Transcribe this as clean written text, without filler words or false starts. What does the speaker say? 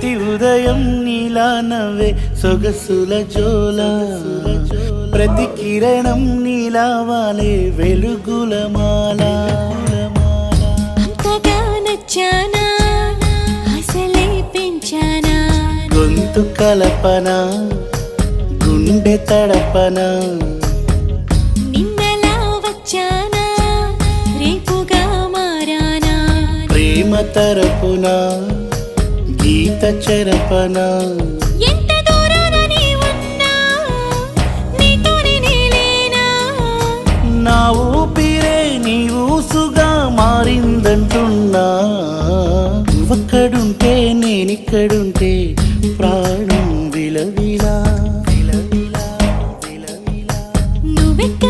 ప్రతి ఉదయం నీలా నవ్వే సొగసుల జోల ప్రతి కిరణం నీలా వాలే వెలుగుల మాల అంతగా నచ్చానా అసలే పెంచానా గొంతు కలపన గుండె తడపన నిన్నలా వచ్చానా రేపుగా మారానా ప్రేమ తరపున గీత చెరపన ఎంత దూరాన నీ ఉన్నా నీతోనే నేలేనా నా ఊపిరే నీ ఊసుగా మారిందంటున్నా నువ్వక్కడుంటే నేనిక్కడుంటే ప్రాణం విలవిలా నువ్వెక్క